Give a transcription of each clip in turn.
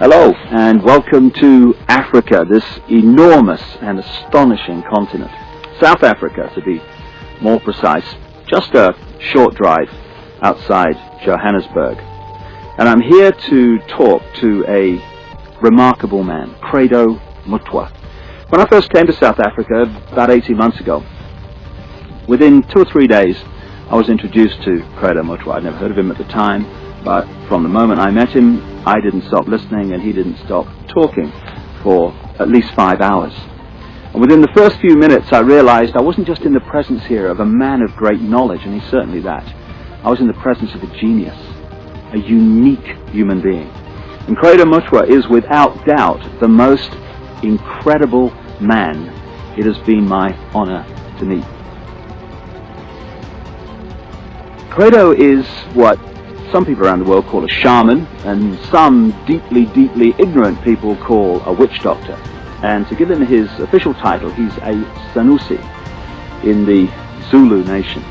Hello, and welcome to Africa, this enormous and astonishing continent. South Africa, to be more precise, just a short drive outside Johannesburg. And I'm here to talk to a remarkable man, Credo Mutwa. When I first came to South Africa about 18 months ago, within 2 or 3 days, I was introduced to Credo Mutwa. I'd never heard of him at the time, but from the moment I met him, I didn't stop listening and he didn't stop talking for at least 5 hours. And within the first few minutes, I realized I wasn't just in the presence here of a man of great knowledge, and he's certainly that. I was in the presence of a genius, a unique human being. And Credo Mutwa is without doubt the most incredible man it has been my honor to meet. Credo is what some people around the world call a shaman, and some deeply ignorant people call a witch doctor. And to give him his official title, he's a Sanusi in the Zulu nation.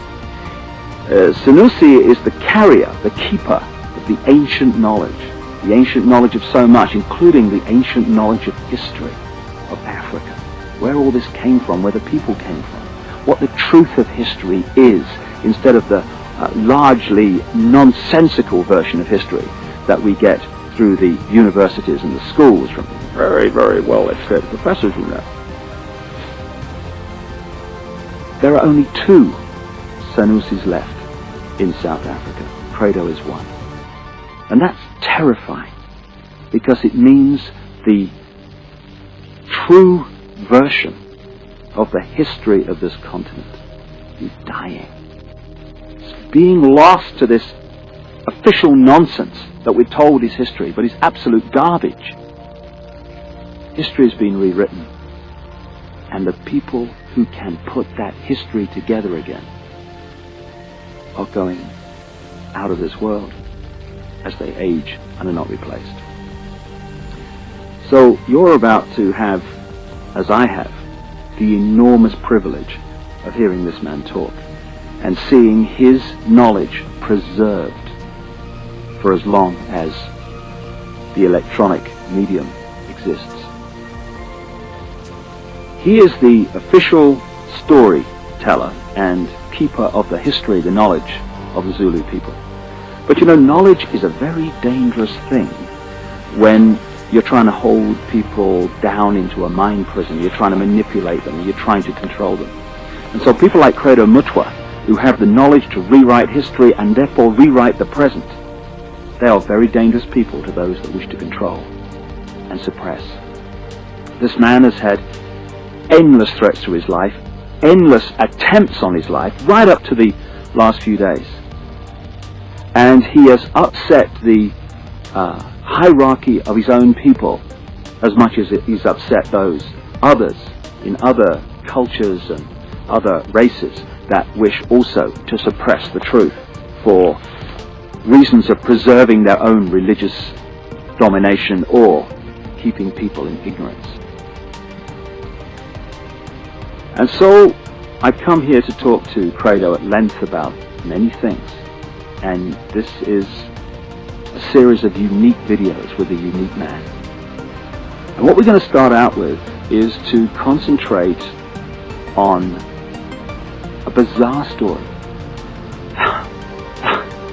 Sanusi is the carrier, the keeper of the ancient knowledge of so much, including the ancient knowledge of history of Africa, where all this came from, where the people came from, what the truth of history is, instead of the largely nonsensical version of history that we get through the universities and the schools from very well-educated professors, you know. There are only 2 Sanusis left in South Africa. Credo is one. And that's terrifying, because it means the true version of the history of this continent is dying. Being lost to this official nonsense that we're told is history, but is absolute garbage. History has been rewritten, and the people who can put that history together again are going out of this world as they age and are not replaced. So you're about to have, as I have, the enormous privilege of hearing this man talk and seeing his knowledge preserved for as long as the electronic medium exists. He is the official storyteller and keeper of the history, the knowledge of the Zulu people. But you know, knowledge is a very dangerous thing when you're trying to hold people down into a mind prison, you're trying to manipulate them, you're trying to control them. And so people like Credo Mutwa, who have the knowledge to rewrite history and therefore rewrite the present, they are very dangerous people to those that wish to control and suppress. This man has had endless threats to his life, endless attempts on his life, right up to the last few days. And he has upset the hierarchy of his own people as much as he's upset those others in other cultures and other races that wish also to suppress the truth for reasons of preserving their own religious domination or keeping people in ignorance. And so I come here to talk to Credo at length about many things, and this is a series of unique videos with a unique man. And what we're going to start out with is to concentrate on a bizarre story,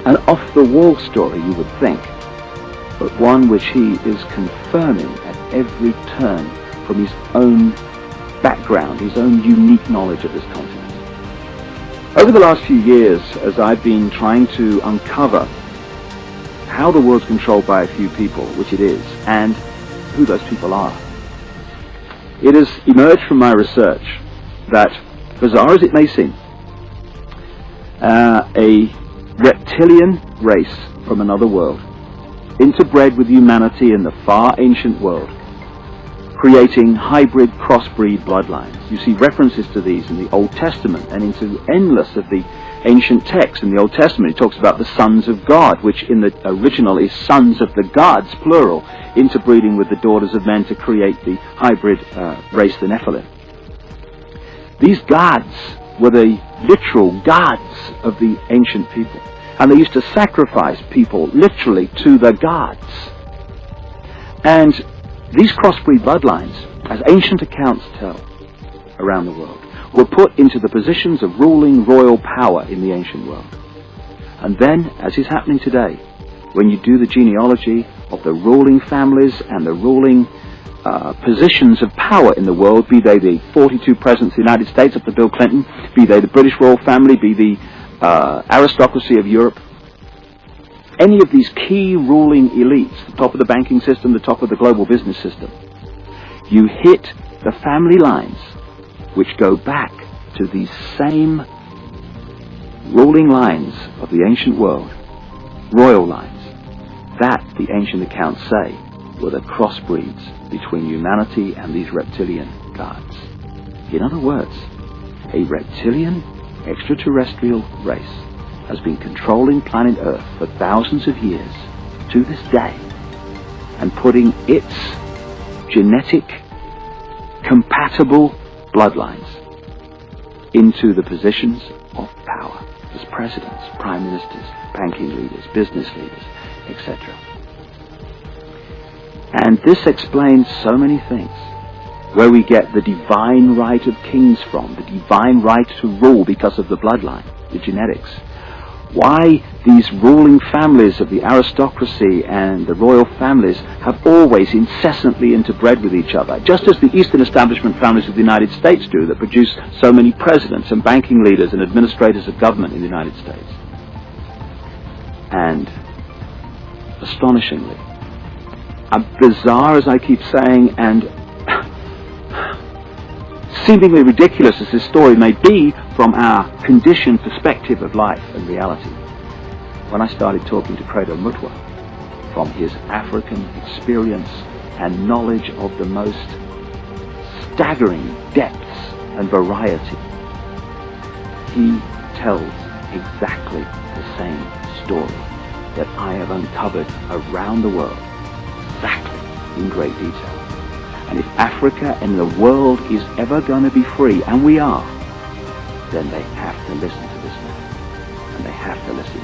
an off-the-wall story, you would think, but one which he is confirming at every turn from his own background, his own unique knowledge of this continent. Over the last few years, as I've been trying to uncover how the world's controlled by a few people, which it is, and who those people are, it has emerged from my research that, bizarre as it may seem, a reptilian race from another world, interbred with humanity in the far ancient world, creating hybrid crossbreed bloodlines. You see references to these in the Old Testament and into endless of the ancient texts. In the Old Testament it talks about the sons of God, which in the original is sons of the gods, plural, interbreeding with the daughters of men to create the hybrid race, the Nephilim. These gods were the literal gods of the ancient people, and they used to sacrifice people literally to the gods. And these crossbreed bloodlines, as ancient accounts tell around the world, were put into the positions of ruling royal power in the ancient world. And then, as is happening today, when you do the genealogy of the ruling families and the ruling positions of power in the world, be they the 42 presidents of the United States up to Bill Clinton, be they the British royal family, be the aristocracy of Europe, any of these key ruling elites, the top of the banking system, the top of the global business system, you hit the family lines which go back to these same ruling lines of the ancient world, royal lines, that the ancient accounts say were the crossbreeds between humanity and these reptilian gods. In other words, a reptilian extraterrestrial race has been controlling planet Earth for thousands of years to this day and putting its genetic compatible bloodlines into the positions of power as presidents, prime ministers, banking leaders, business leaders, etc. And this explains so many things, where we get the divine right of kings from, the divine right to rule because of the bloodline, the genetics. Why these ruling families of the aristocracy and the royal families have always incessantly interbred with each other, just as the Eastern establishment families of the United States do, that produce so many presidents and banking leaders and administrators of government in the United States. And astonishingly, bizarre as I keep saying, and seemingly ridiculous as this story may be from our conditioned perspective of life and reality, when I started talking to Credo Mutwa from his African experience and knowledge of the most staggering depths and variety, he tells exactly the same story that I have uncovered around the world, exactly in great detail. And if Africa and the world is ever going to be free, and we are, then they have to listen to this man. And they have to listen